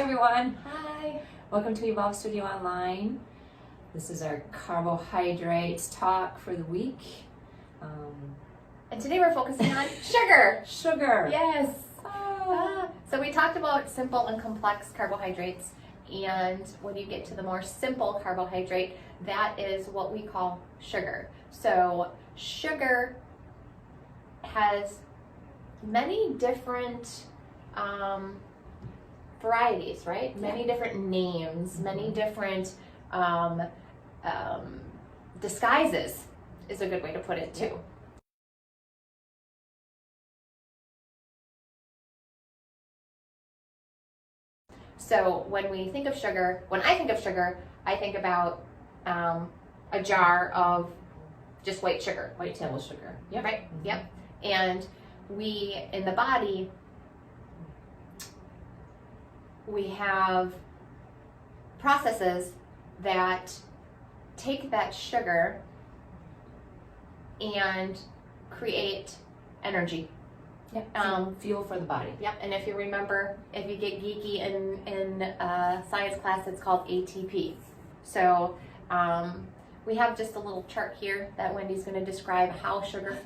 everyone. Hi. Welcome to Evolve Studio Online. This is our carbohydrates talk for the week. And today we're focusing on sugar. Sugar. Yes. Ah. So we talked about simple and complex carbohydrates, and when you get to the more simple carbohydrate, that is what we call sugar. So sugar has many different varieties, right? Yeah. Many different names, many different disguises is a good way to put it too. So when we think of sugar, when I think of sugar, I think about a jar of just white sugar. White table sugar. Yep. Right? Yep. And we, in the body, we have processes that take that sugar and create energy. Yep. Fuel for the body. Yep, and if you remember, if you get geeky in science class, it's called ATP. So we have just a little chart here that Wendy's going to describe how sugar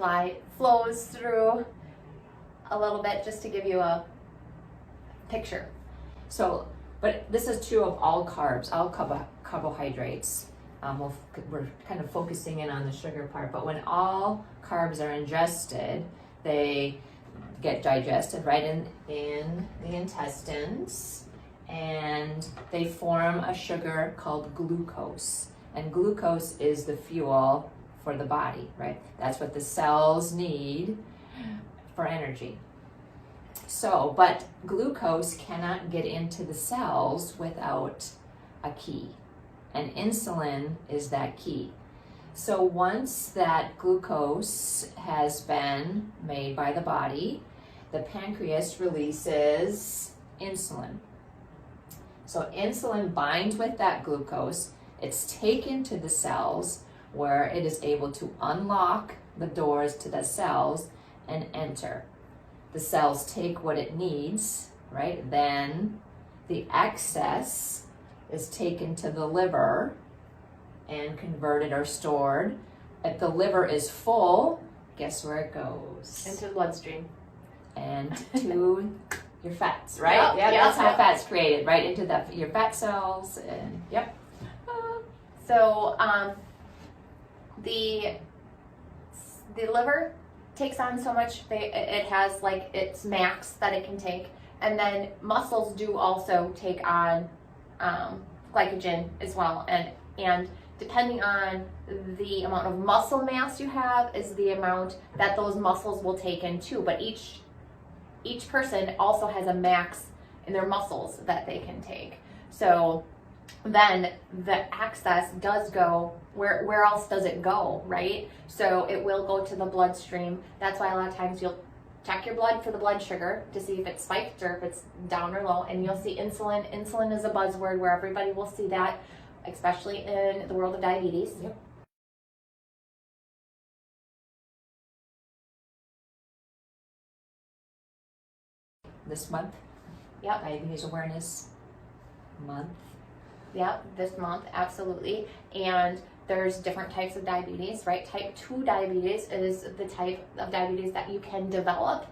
flows through a little bit, just to give you a picture. So, but this is true of all carbs, all carbohydrates. We're kind of focusing in on the sugar part, but when all carbs are ingested, they get digested right in the intestines, and they form a sugar called glucose. And glucose is the fuel for the body, right? That's what the cells need for energy. So, but glucose cannot get into the cells without a key, and insulin is that key. So once that glucose has been made by the body, the pancreas releases insulin. So insulin binds with that glucose, it's taken to the cells where it is able to unlock the doors to the cells and enter. The cells take what it needs, right? Then the excess is taken to the liver and converted or stored. If the liver is full, guess where it goes? Into the bloodstream. And to your fats, right? Yep, That's how fat's created, right? Into your fat cells, and yep. So the liver takes on so much, it has like its max that it can take, and then muscles do also take on glycogen as well, and depending on the amount of muscle mass you have is the amount that those muscles will take in too. But each person also has a max in their muscles that they can take. So then the excess does go, where else does it go, right? So it will go to the bloodstream. That's why a lot of times you'll check your blood for the blood sugar to see if it's spiked or if it's down or low, and you'll see insulin. Insulin is a buzzword where everybody will see that, especially in the world of diabetes. Yep. This month, Yep. Diabetes Awareness Month. Yep, this month, absolutely. And there's different types of diabetes, right? Type 2 diabetes is the type of diabetes that you can develop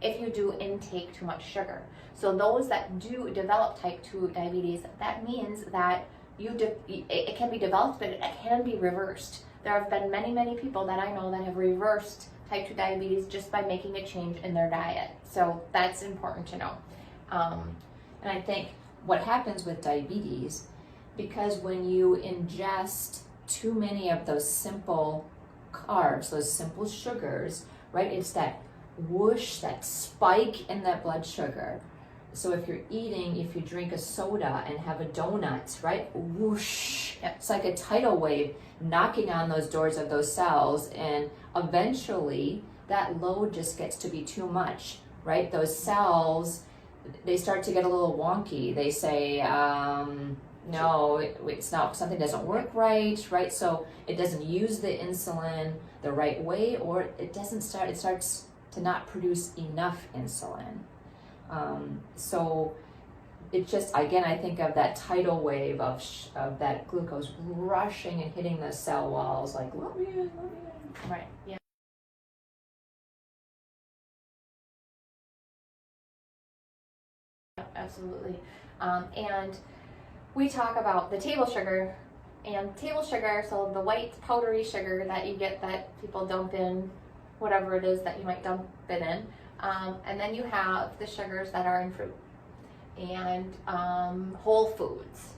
if you do intake too much sugar. So those that do develop type 2 diabetes, that means that it can be developed, but it can be reversed. There have been many people that I know that have reversed type 2 diabetes just by making a change in their diet. So that's important to know. And I think what happens with diabetes, because when you ingest too many of those simple carbs, those simple sugars, right, it's that whoosh, that spike in that blood sugar. So if you drink a soda and have a donut, right, whoosh, Yep. It's like a tidal wave knocking on those doors of those cells, and eventually that load just gets to be too much, right? Those cells, they start to get a little wonky. They say, no, it's not, something doesn't work right? So it doesn't use the insulin the right way, or it starts to not produce enough insulin. So it just, again, I think of that tidal wave of that glucose rushing and hitting the cell walls like, let me in. Right. Yeah. Absolutely. And we talk about the table sugar, and table sugar, so the white powdery sugar that you get that people dump in whatever it is that you might dump it in. And then you have the sugars that are in fruit and whole foods.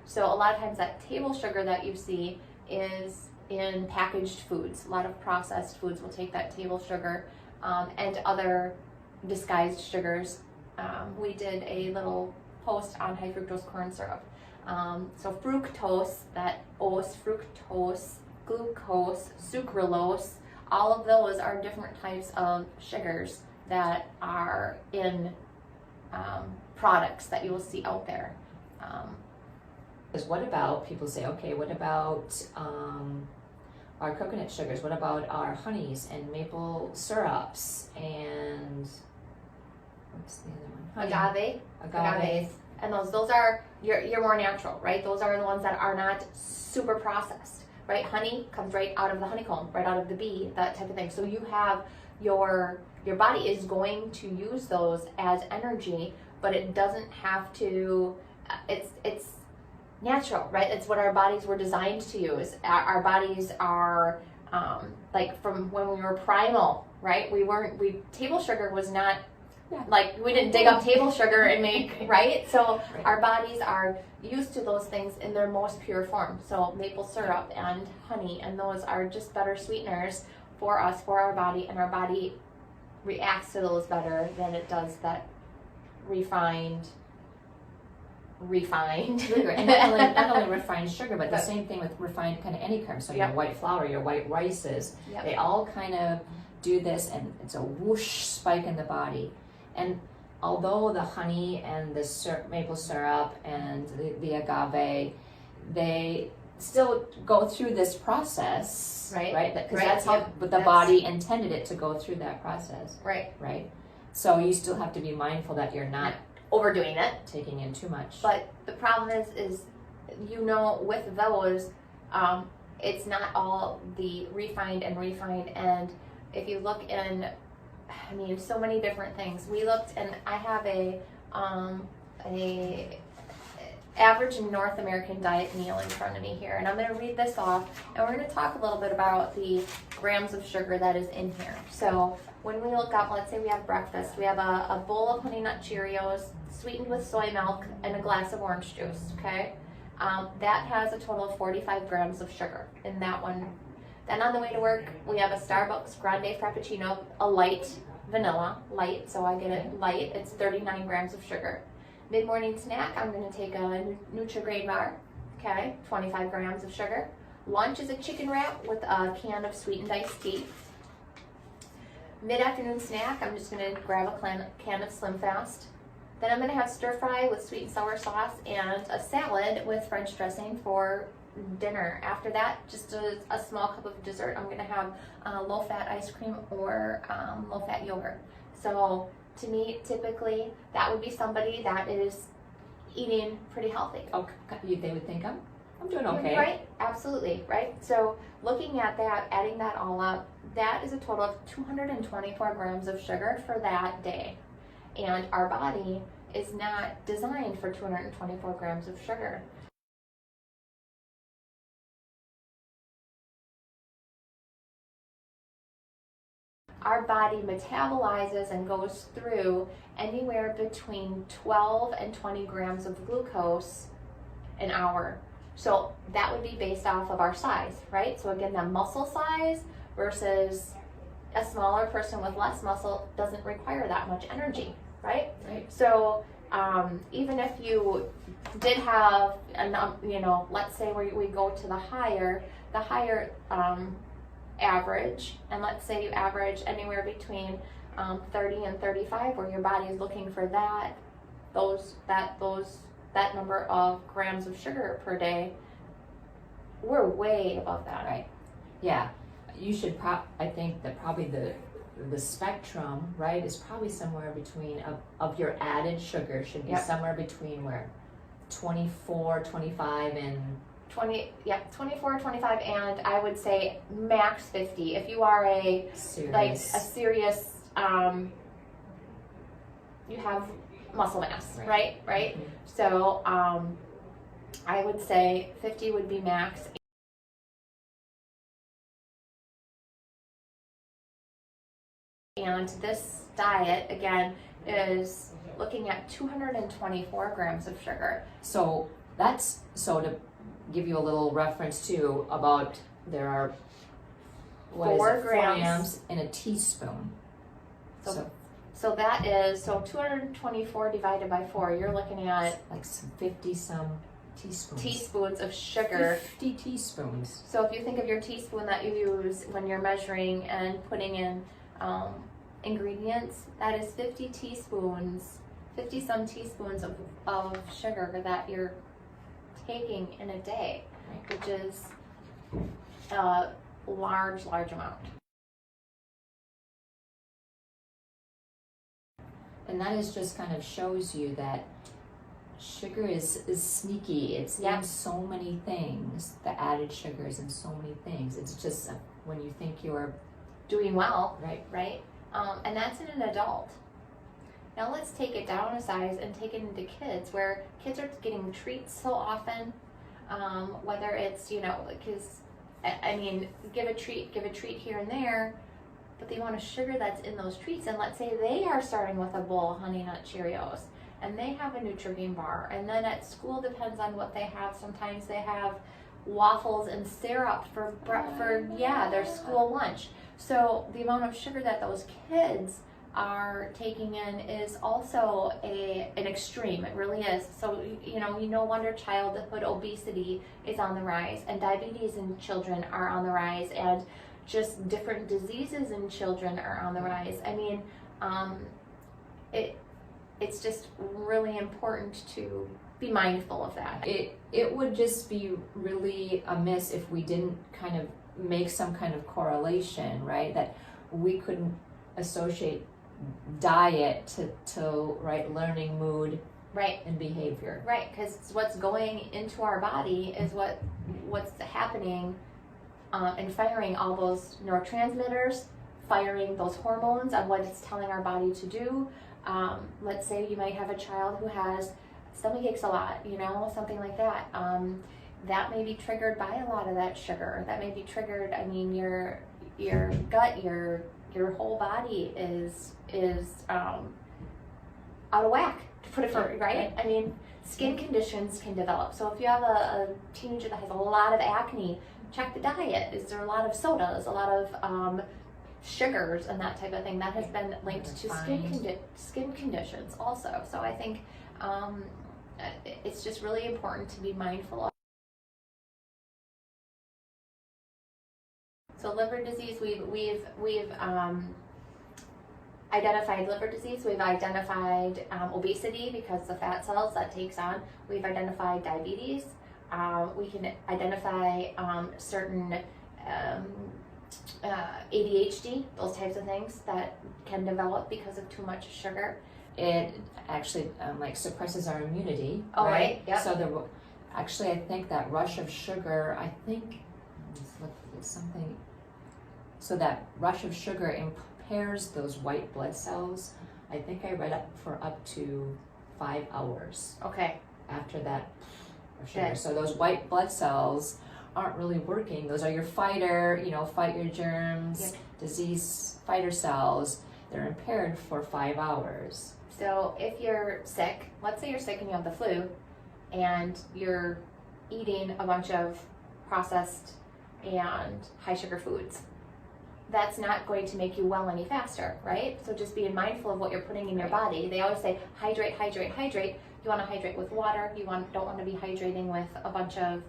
So a lot of times that table sugar that you see is in packaged foods. A lot of processed foods will take that table sugar and other disguised sugars. We did a little post on high fructose corn syrup. So fructose, that os, fructose, glucose, sucralose, all of those are different types of sugars that are in products that you will see out there. Because what about, people say, okay, what about our coconut sugars? What about our honeys and maple syrups and what's the other one? Agave. Agave. And those are you're more natural, right? Those are the ones that are not super processed, right? Honey comes right out of the honeycomb, right out of the bee, that type of thing. So you have your body is going to use those as energy, but it doesn't have to. It's natural, right? It's what our bodies were designed to use. Our bodies are like from when we were primal, right? Table sugar was not. Yeah. Like we didn't dig up table sugar and make, right? So Right. our bodies are used to those things in their most pure form. So maple syrup and honey, and those are just better sweeteners for us, for our body, and our body reacts to those better than it does that refined. Sugar. And not only refined sugar, but the But- same thing with refined kind of any carbs. So Yep. your white flour, your white rices, Yep. they all kind of do this, and it's a whoosh spike in the body. And although the honey and the maple syrup and the agave, they still go through this process, Right. Right? Because Right. that's how Yep. the That's- body intended it to go through that process, Right. right? So you still have to be mindful that you're not Overdoing it. taking in too much. But the problem is with those, it's not all the refined. And if you look in, I mean, so many different things. We looked, and I have a average North American diet meal in front of me here, and I'm going to read this off, and we're going to talk a little bit about the grams of sugar that is in here. So when we look up, let's say we have breakfast, we have a bowl of Honey Nut Cheerios sweetened with soy milk and a glass of orange juice, okay? That has a total of 45 grams of sugar in that one. Then on the way to work, we have a Starbucks Grande Frappuccino, a light vanilla, light, so I get it light. It's 39 grams of sugar. Mid-morning snack, I'm going to take a Nutri-Grain bar, okay, 25 grams of sugar. Lunch is a chicken wrap with a can of sweetened iced tea. Mid-afternoon snack, I'm just going to grab a can of Slim Fast. Then I'm going to have stir fry with sweet and sour sauce and a salad with French dressing for dinner. After that, just a small cup of dessert. I'm going to have low-fat ice cream or low-fat yogurt. So to me, typically, that would be somebody that is eating pretty healthy. Okay, they would think I'm doing okay. Right? Absolutely, right? So looking at that, adding that all up, that is a total of 224 grams of sugar for that day. And our body is not designed for 224 grams of sugar. Our body metabolizes and goes through anywhere between 12 and 20 grams of glucose an hour. So that would be based off of our size, right? So again, the muscle size versus a smaller person with less muscle doesn't require that much energy, right? Right. So even if you did have, let's say we go to the higher average, and let's say you average anywhere between 30 and 35, where your body is looking for that number of grams of sugar per day, we're way above that. Right. Yeah. You should I think that probably the spectrum, right, is probably somewhere between, of your added sugar should be Yep. somewhere between where? 24, 25, and 24, 25, and I would say max 50. If you are a serious. serious, you have muscle mass, right? Mhm. So, I would say 50 would be max. And this diet, again, is looking at 224 grams of sugar. So to give you a little reference too, about there are, what is 4 it, 4 grams. grams in a teaspoon. So that is, 224 divided by 4, you're looking at Like some 50 some teaspoons. teaspoons of sugar. 50 teaspoons. So if you think of your teaspoon that you use when you're measuring and putting in ingredients, that is 50 teaspoons, 50 some teaspoons of sugar that you're taking in a day, Right. which is a large amount. And that is just kind of shows you that sugar is sneaky. It's Yeah. in so many things. The added sugar is in so many things. It's just when you think you're Doing well, right. right? And that's in an adult. Now let's take it down a size and take it into kids, where kids are getting treats so often, whether it's, because, I mean, give a treat here and there, but the amount of sugar that's in those treats, and let's say they are starting with a bowl of Honey Nut Cheerios, and they have a Nutrigrain bar, and then at school, depends on what they have, sometimes they have waffles and syrup for their school lunch. So the amount of sugar that those kids are taking in is also an extreme. It really is. So no wonder childhood obesity is on the rise, and diabetes in children are on the rise, and just different diseases in children are on the rise. I mean, it's just really important to be mindful of that. It would just be really amiss if we didn't kind of make some kind of correlation, right? That we couldn't associate diet to right, learning, mood, Right. and behavior. Right, because what's going into our body is what's happening, and firing all those neurotransmitters, firing those hormones of what it's telling our body to do. Let's say you might have a child who has stomach aches a lot, something like that. That may be triggered by a lot of that sugar. That may be triggered. I mean, your gut, your whole body is out of whack, to put it right. I mean, skin conditions can develop. So if you have a teenager that has a lot of acne, check the diet. Is there a lot of sodas, a lot of sugars, and that type of thing? That has been linked to skin conditions also. So I think it's just really important to be mindful of. So liver disease, we've identified liver disease. We've identified obesity because the fat cells that takes on. We've identified diabetes. We can identify certain ADHD, those types of things that can develop because of too much sugar. It actually suppresses our immunity. Oh, right. Yep. So I think that rush of sugar, something. So that rush of sugar impairs those white blood cells. I think I read up to 5 hours. Okay. After that sugar. Good. So those white blood cells aren't really working. Those are your fight your germs, Yep. disease fighter cells. They're impaired for 5 hours. So if you're sick, let's say you're sick and you have the flu, and you're eating a bunch of processed and high sugar foods, that's not going to make you well any faster, right? So just being mindful of what you're putting in your body. They always say hydrate, hydrate, hydrate. You want to hydrate with water. You don't want to be hydrating with a bunch of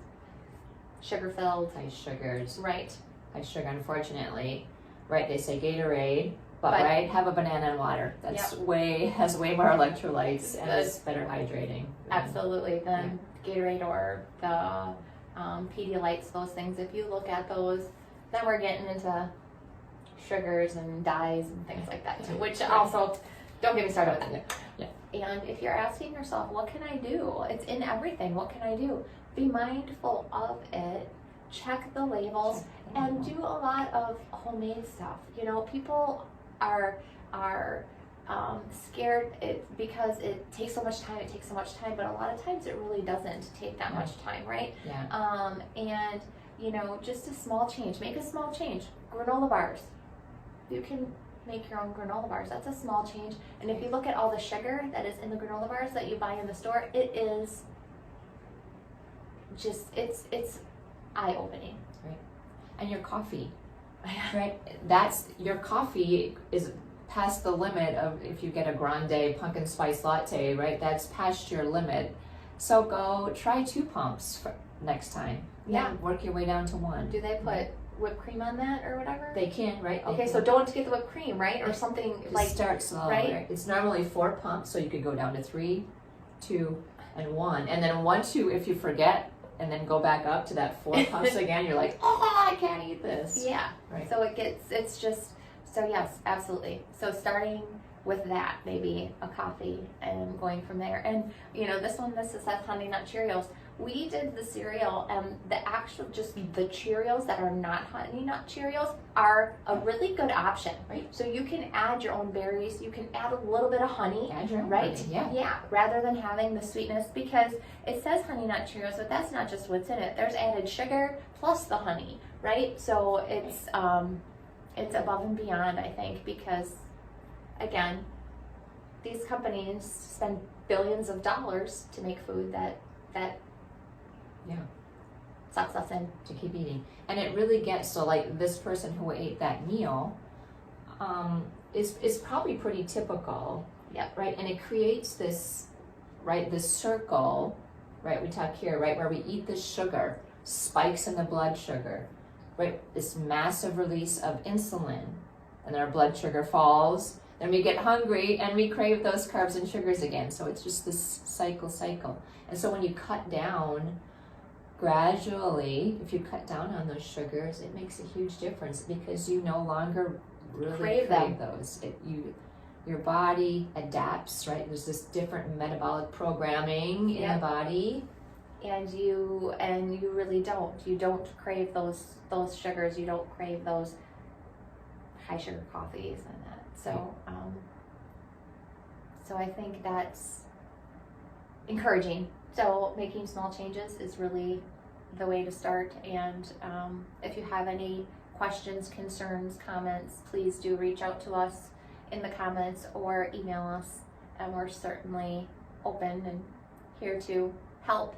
sugar-filled. High sugars. Right. High sugar, unfortunately. Right, they say Gatorade, but right, have a banana and water. That's has way more electrolytes and is better hydrating. Absolutely, than Gatorade or the Pedialytes, those things. If you look at those, then we're getting into sugars and dyes and things like that too, which also, don't get me started with that. And if you're asking yourself, what can I do? It's in everything. What can I do? Be mindful of it. Check the labels and do a lot of homemade stuff. You know, people are scared because it takes so much time. It takes so much time, but a lot of times it really doesn't take that much time, right? Yeah. And you know, just a small change. Make a small change. Granola bars. You can make your own granola bars. That's a small change. And if you look at all the sugar that is in the granola bars that you buy in the store, it is just it's eye-opening. Right. And your coffee, right? That's your coffee is past the limit of if you get a grande pumpkin spice latte, right? That's past your limit. So go try 2 pumps for next time. Yeah. And work your way down to 1. Do they put whipped cream on that or whatever? They can, right? Okay, so don't get the whipped cream, right? Or something Just like start slow, right? It's normally 4 pumps, so you could go down to 3, 2, and 1. And then 1, 2, if you forget, and then go back up to that 4 pumps again, you're like, oh, I can't eat this. Yeah. Right. So it's just, so yes, absolutely. So starting with that, maybe a coffee and going from there. And you know, this is that Honey Nut Cheerios. We did the cereal and the actual, just the Cheerios that are not Honey Nut Cheerios are a really good option. Right. So you can add your own berries, you can add a little bit of honey. Add your own Right? honey, yeah. Yeah, rather than having the sweetness, because it says Honey Nut Cheerios, but that's not just what's in it. There's added sugar plus the honey, right? So it's above and beyond, I think, because again, these companies spend billions of dollars to make food that Yeah. sucks us in. To keep eating. And it really gets, so like this person who ate that meal is probably pretty typical. Yep. Right? And it creates this, right, this circle, right, we talk here, right, where we eat this sugar, spikes in the blood sugar, right, this massive release of insulin, and then our blood sugar falls, then we get hungry and we crave those carbs and sugars again. So it's just this cycle. And so when you cut down gradually, if you cut down on those sugars, it makes a huge difference because you no longer really crave those. Your body adapts, right? There's this different metabolic programming in the body. And you really don't. You don't crave those sugars. You don't crave those high sugar coffees and that. So so I think that's encouraging. So making small changes is really the way to start. And if you have any questions, concerns, comments, please do reach out to us in the comments or email us. And we're certainly open and here to help